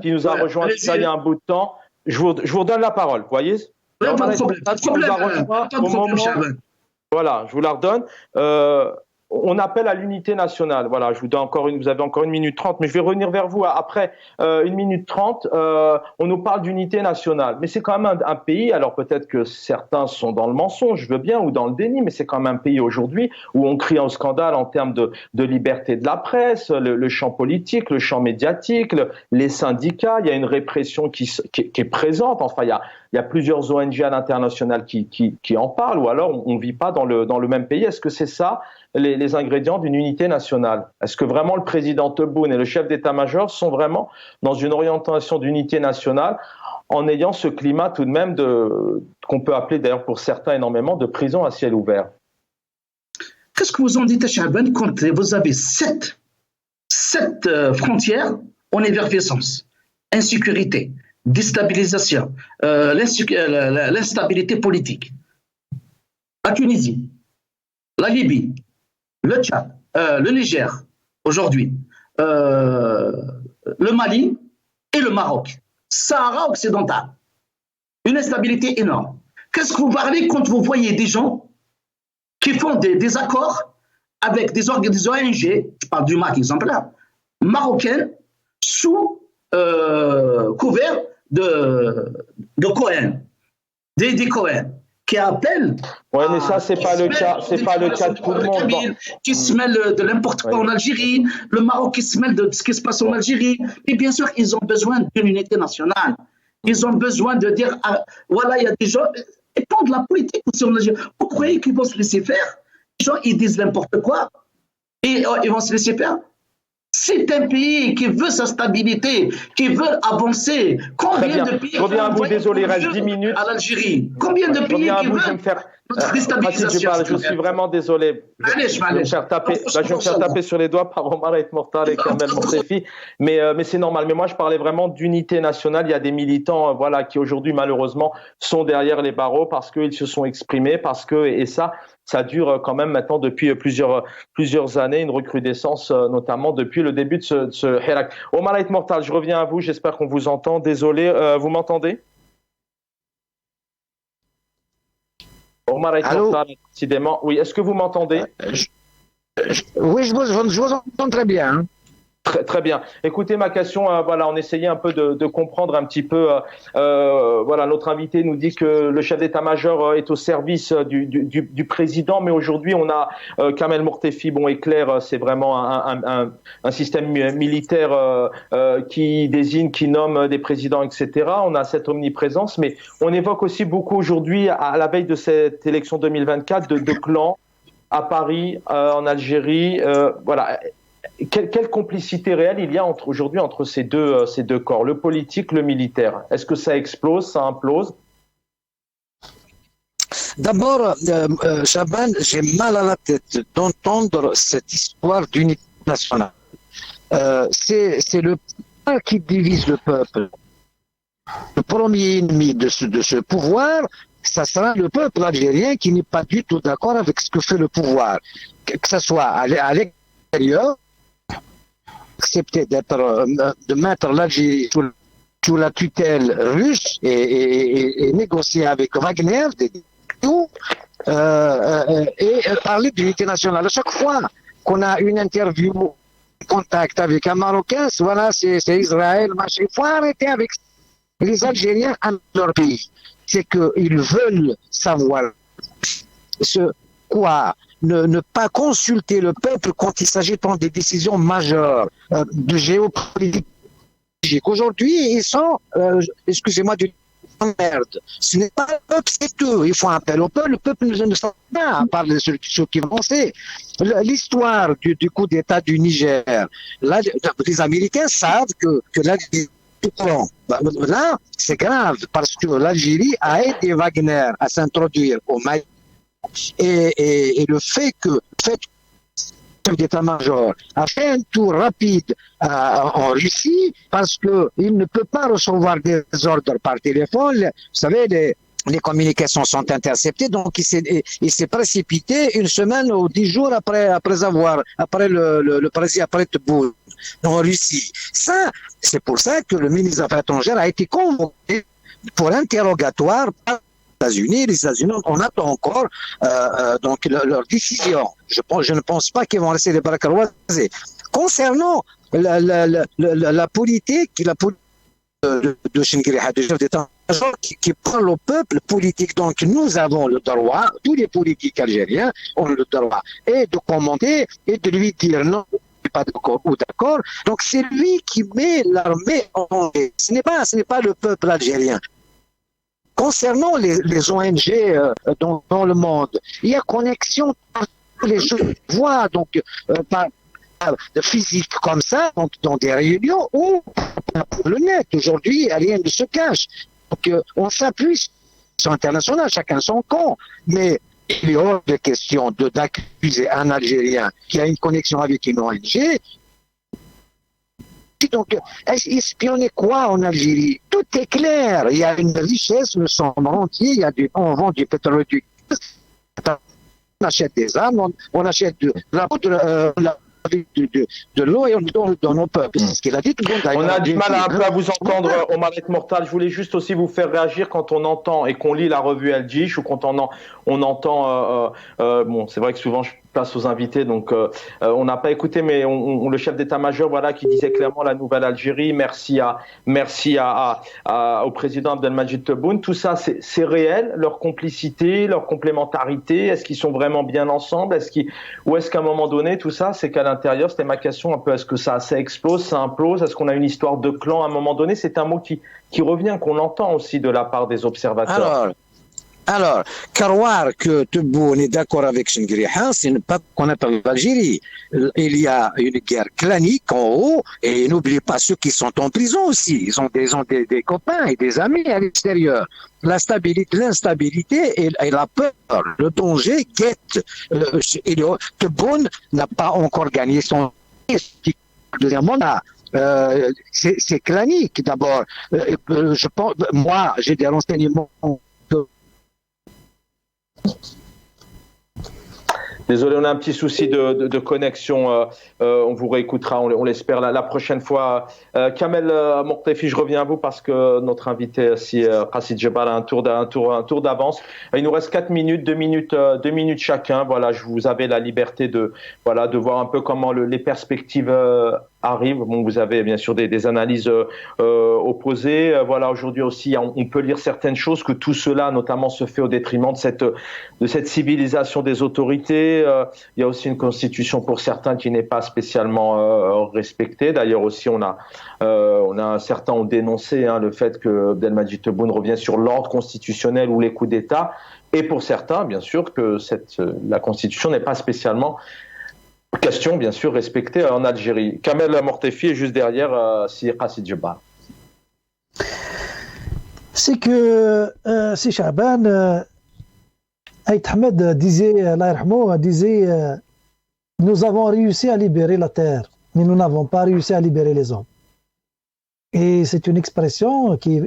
qui nous a rejoint il y a un bout de temps. Je vous redonne la parole, vous voyez? Pas de problème. Voilà, je vous la redonne. On appelle à l'unité nationale. Voilà, vous avez encore 1 minute 30, mais je vais revenir vers vous après 1 minute 30. On nous parle d'unité nationale, mais c'est quand même un pays, alors peut-être que certains sont dans le mensonge, je veux bien, ou dans le déni, mais c'est quand même un pays aujourd'hui où on crie au scandale en termes de liberté de la presse, le champ politique, le champ médiatique, les syndicats, il y a une répression qui est présente. Enfin, il y a plusieurs ONG à l'international qui en parlent, ou alors on ne vit pas dans le même pays. Est-ce que c'est ça les ingrédients d'une unité nationale? Est-ce que vraiment le président Tebboune et le chef d'état-major sont vraiment dans une orientation d'unité nationale en ayant ce climat tout de même qu'on peut appeler d'ailleurs pour certains énormément de prison à ciel ouvert? Qu'est-ce que vous en dites, Chaban, quand vous avez sept frontières en effervescence, insécurité, déstabilisation, l'instabilité politique? La Tunisie, la Libye, le Tchad, le Niger, aujourd'hui, le Mali et le Maroc. Sahara occidental. Une instabilité énorme. Qu'est-ce que vous parlez quand vous voyez des gens qui font des accords avec des ONG, je parle du MAC exemplaire, marocaines, sous couvert de Cohen, des Cohen, qui appellent. Oui, mais ça, c'est pas le cas de tout le monde. Qui se mêlent de n'importe quoi en Algérie, le Maroc qui se mêle de ce qui se passe en Algérie. Et bien sûr, ils ont besoin d'une unité nationale. Ils ont besoin de dire, voilà, il y a des gens, et pas de la politique aussi en Algérie. Vous croyez qu'ils vont se laisser faire? Les gens, ils disent n'importe quoi. Et ils vont se laisser faire. C'est un pays qui veut sa stabilité, qui veut avancer. Combien de pays je reviens à vous, désolé, reste 10 minutes. À l'Algérie. Combien de pays qui veulent notre déstabilisation? Je suis vraiment désolé. Je vais me faire taper sur les doigts par Omar El Mortal et Kamel Mortefi. Mais c'est normal. Mais moi, je parlais vraiment d'unité nationale. Il y a des militants, voilà, qui aujourd'hui, malheureusement, sont derrière les barreaux parce qu'ils se sont exprimés, parce que, et ça dure quand même maintenant depuis plusieurs années, une recrudescence, notamment depuis le début de ce Hirak. Omar El Mortal, je reviens à vous. J'espère qu'on vous entend. Désolé, vous m'entendez? Omar El Mortal, décidément. Oui, est-ce que vous m'entendez? Oui, je vous entends très bien. Hein. Très bien. Écoutez, ma question, voilà, on essayait un peu de comprendre un petit peu. Voilà, notre invité nous dit que le chef d'état-major est au service du président, mais aujourd'hui, on a Kamel Mortefi, bon, éclair, c'est vraiment un système militaire qui désigne, qui nomme des présidents, etc. On a cette omniprésence, mais on évoque aussi beaucoup aujourd'hui, à la veille de cette élection 2024, de clans à Paris, en Algérie, voilà. Quelle complicité réelle il y a aujourd'hui entre ces deux corps, le politique, le militaire? Est-ce que ça explose, ça implose? D'abord, Chaban, j'ai mal à la tête d'entendre cette histoire d'unité nationale. C'est le peuple qui divise le peuple. Le premier ennemi de ce pouvoir, ça sera le peuple algérien qui n'est pas du tout d'accord avec ce que fait le pouvoir. Que ce soit à l'extérieur, accepter de mettre l'Algérie sous la tutelle russe et négocier avec Wagner et parler d'unité nationale. À chaque fois qu'on a une interview, contact avec un Marocain, voilà, c'est Israël, machin. Il faut arrêter avec les Algériens à leur pays. C'est qu'ils veulent savoir ne pas consulter le peuple quand il s'agit de prendre des décisions majeures de géopolitique. Aujourd'hui, ils sont, excusez-moi du merde. Ce n'est pas le peuple, c'est eux. Ils font appel au peuple. Le peuple ne sait pas, à part ceux qui vont penser. L'histoire du coup d'État du Niger, là, les Américains savent que l'Algérie est au courant. Là, c'est grave parce que l'Algérie a aidé Wagner à s'introduire au Mali. Et le fait que le chef d'état-major a fait un tour rapide en Russie parce qu'il ne peut pas recevoir des ordres par téléphone. Vous savez, les communications sont interceptées, donc il s'est précipité une semaine ou 10 jours après le président, après Tebboune, en Russie. Ça, c'est pour ça que le ministre des Affaires étrangères a été convoqué pour interrogatoire par les États-Unis, on attend encore donc leur décision. Je ne pense pas qu'ils vont laisser les bras croisés. Concernant la politique de Chinguiriha, du chef d'état-major qui parle au peuple politique, donc nous avons le droit, tous les politiques algériens ont le droit, et de commenter et de lui dire non, pas d'accord ou d'accord. Donc c'est lui qui met l'armée en jeu. Ce n'est pas le peuple algérien. Concernant les ONG dans le monde, il y a connexion par les gens voient donc par physique comme ça, donc dans des réunions ou pour le net. Aujourd'hui, rien ne se cache. Donc on s'appuie sur l'international, chacun son camp, mais il est hors de question d'accuser un Algérien qui a une connexion avec une ONG. Donc, espionner quoi en Algérie? Tout est clair. Il y a une richesse, le sang entier. On vend du pétrole, on achète des armes, on achète de la poudre, de l'eau et on donne dans nos peuples. C'est ce qu'il a dit. Tout le monde on a du mal un peu à vous entendre, Omar El Mortal. Je voulais juste aussi vous faire réagir quand on entend et qu'on lit la revue El Djish ou quand on entend. Bon, c'est vrai que souvent je place aux invités, donc on n'a pas écouté, mais le chef d'état-major, voilà, qui disait clairement la nouvelle Algérie. Merci au président Abdelmadjid Tebboune. Tout ça, c'est réel, leur complicité, leur complémentarité. Est-ce qu'ils sont vraiment bien ensemble? Ou est-ce qu'à un moment donné, tout ça, c'est qu'à l'intérieur, c'était ma question un peu. Est-ce que ça explose, ça implose? Est-ce qu'on a une histoire de clan à un moment donné? C'est un mot qui revient, qu'on entend aussi de la part des observateurs. Alors, croire que Tebboune est d'accord avec Chengriha, c'est ne pas connaître l'Algérie. Il y a une guerre clanique en haut, et n'oubliez pas ceux qui sont en prison aussi. Ils ont des copains et des amis à l'extérieur. L'instabilité et la peur, le danger guette. Tebboune n'a pas encore gagné son... Deuxièmement, c'est clanique d'abord. Je pense, moi, j'ai des renseignements. Désolé, on a un petit souci de connexion. On vous réécoutera, on l'espère la prochaine fois. Kamel Mortefi, je reviens à vous parce que notre invité, si Qassid Jebbar, a un tour d'avance. Il nous reste 4 minutes, 2 minutes chacun. Voilà, je vous avais la liberté de voir un peu comment les perspectives arrivent. Bon, vous avez bien sûr des analyses opposées. Voilà, aujourd'hui aussi, on peut lire certaines choses, que tout cela, notamment, se fait au détriment de cette civilisation des autorités. Il y a aussi une constitution pour certains qui n'est pas spécialement respectée. D'ailleurs aussi, certains ont dénoncé le fait que Abdelmadjid Tebboune revient sur l'ordre constitutionnel ou les coups d'État. Et pour certains, bien sûr, que la constitution n'est pas spécialement question, bien sûr, respectée en Algérie. Kamel Mortefi est juste derrière Sir Qassid Jebbar. C'est que si Chaban Aït Ahmed disait, nous avons réussi à libérer la terre, mais nous n'avons pas réussi à libérer les hommes. Et c'est une expression qui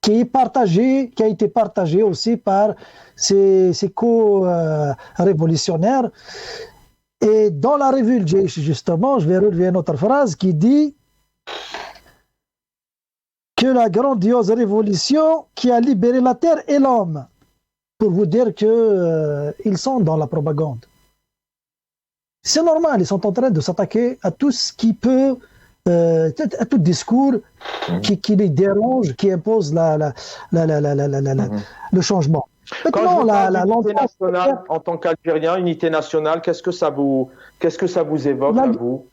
est partagée, qui a été partagée aussi par ces co-révolutionnaires. Et dans la revue Le Jaish, justement, je vais relever une autre phrase qui dit que la grandiose révolution qui a libéré la terre est l'homme. Pour vous dire qu'ils sont dans la propagande. C'est normal, ils sont en train de s'attaquer à tout ce qui peut, à tout discours qui les dérange, qui impose le changement. Maintenant, l'unité nationale, en tant qu'Algérien, unité nationale, qu'est-ce que ça vous évoque à vous?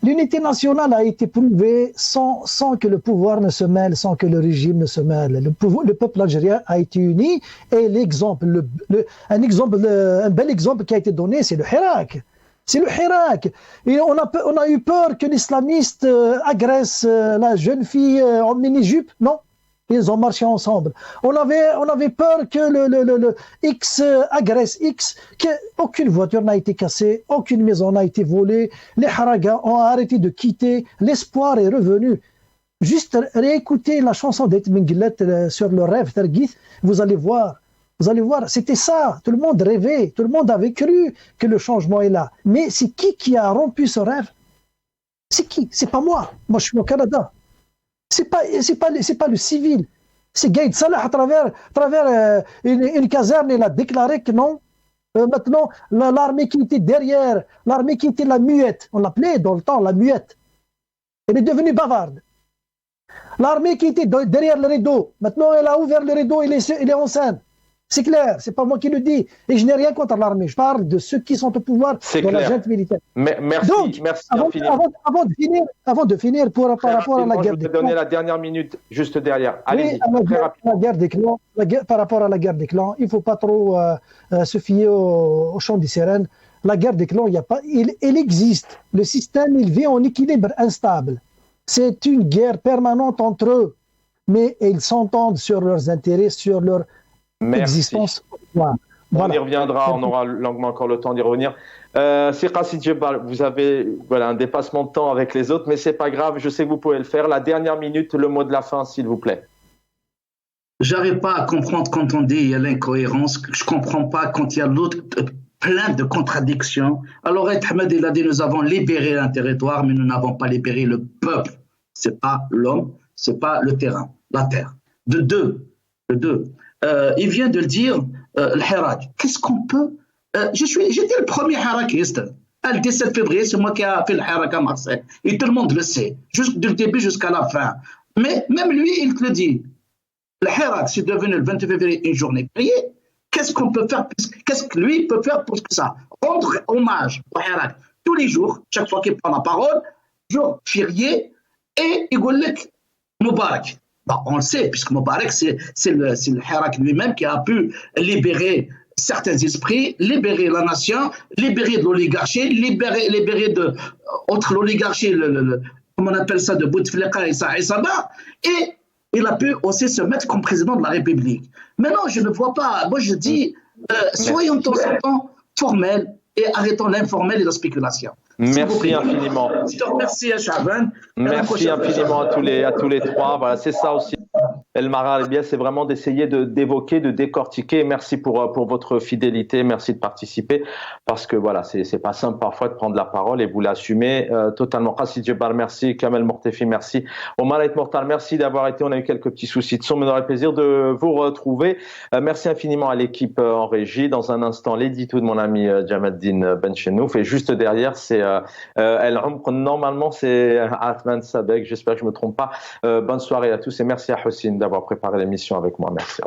L'unité nationale a été prouvée sans que le pouvoir ne se mêle, sans que le régime ne se mêle. Le peuple algérien a été uni et l'exemple, un bel exemple qui a été donné, c'est le Hirak. C'est le Hirak. Et on a eu peur que l'islamiste agresse la jeune fille en mini-jupe, non? Ils ont marché ensemble. On avait peur que le X agresse X, qu'aucune voiture n'a été cassée, aucune maison n'a été volée, les haragas ont arrêté de quitter, l'espoir est revenu. Juste réécouter la chanson d'Et Minglet sur le rêve Tergith, vous allez voir, c'était ça, tout le monde rêvait, tout le monde avait cru que le changement est là. Mais c'est qui a rompu ce rêve? C'est qui? C'est pas moi je suis au Canada. C'est pas le civil. C'est Gaïd Salah à travers une caserne, il a déclaré que non. Maintenant, l'armée qui était derrière, l'armée qui était la muette, on l'appelait dans le temps la muette, elle est devenue bavarde. L'armée qui était derrière le rideau, maintenant elle a ouvert le rideau, il est en scène. C'est clair, c'est pas moi qui le dis. Et je n'ai rien contre l'armée. Je parle de ceux qui sont au pouvoir dans la junte militaire. Merci. Donc, merci avant de finir par rapport à la guerre des clans. Je vais donner la dernière minute juste derrière. Allez-y, très rapidement. La guerre des clans, par rapport à la guerre des clans, il ne faut pas trop se fier au chant des sirènes. La guerre des clans, elle existe. Le système, il vit en équilibre instable. C'est une guerre permanente entre eux. Mais ils s'entendent sur leurs intérêts, sur leur existence. Voilà. On y reviendra, on aura longuement encore le temps d'y revenir. Sir Qassid Jebbar, vous avez un dépassement de temps avec les autres, mais c'est pas grave, je sais que vous pouvez le faire. La dernière minute, le mot de la fin, s'il vous plaît. J'arrive pas à comprendre quand on dit il y a l'incohérence, je comprends pas quand il y a l'autre plein de contradictions. Alors Ahmed, il a dit nous avons libéré un territoire, mais nous n'avons pas libéré le peuple. C'est pas l'homme, c'est pas le terrain, la terre. De deux. Il vient de le dire, le Hirak. Qu'est-ce qu'on peut... J'étais le premier Hirakiste. Le 17 février, c'est moi qui ai fait le Hirak à Marseille. Et tout le monde le sait, du début jusqu'à la fin. Mais même lui, il te le dit. Le Hirak, c'est devenu le 28 février une journée fériée. Qu'est-ce qu'on peut faire? Qu'est-ce que lui peut faire pour ça? Rendre hommage au Hirak tous les jours, chaque fois qu'il prend la parole, jour férié, et il dit Moubarak. Bah, on le sait, puisque Moubarak, c'est le Hirak lui-même qui a pu libérer certains esprits, libérer la nation, libérer de l'oligarchie, libérer de, entre l'oligarchie, comment on appelle ça, de Bouteflika et Sabah, et il a pu aussi se mettre comme président de la République. Maintenant, je ne vois pas, moi je dis, soyons de temps en temps formels et arrêtons l'informel et la spéculation. Merci infiniment. Je te remercie, Chaban. Merci infiniment à tous les trois. Voilà, c'est ça aussi. El Mara, eh bien, c'est vraiment d'essayer d'évoquer, de décortiquer. Merci pour votre fidélité, merci de participer, parce que voilà, c'est pas simple parfois de prendre la parole et vous l'assumez totalement. Khassid Djebar, merci. Kamel Mortefi, merci. Omar El Mortal, merci d'avoir été. On a eu quelques petits soucis de son, mais on aura le plaisir de vous retrouver. Merci infiniment à l'équipe en régie. Dans un instant, l'édito de mon ami Jamaddin Benchenouf, et juste derrière, c'est El Umq. Normalement, c'est Athman Sabek. J'espère que je me trompe pas. Bonne soirée à tous et merci à Hossein d'avoir préparé l'émission avec moi. Merci.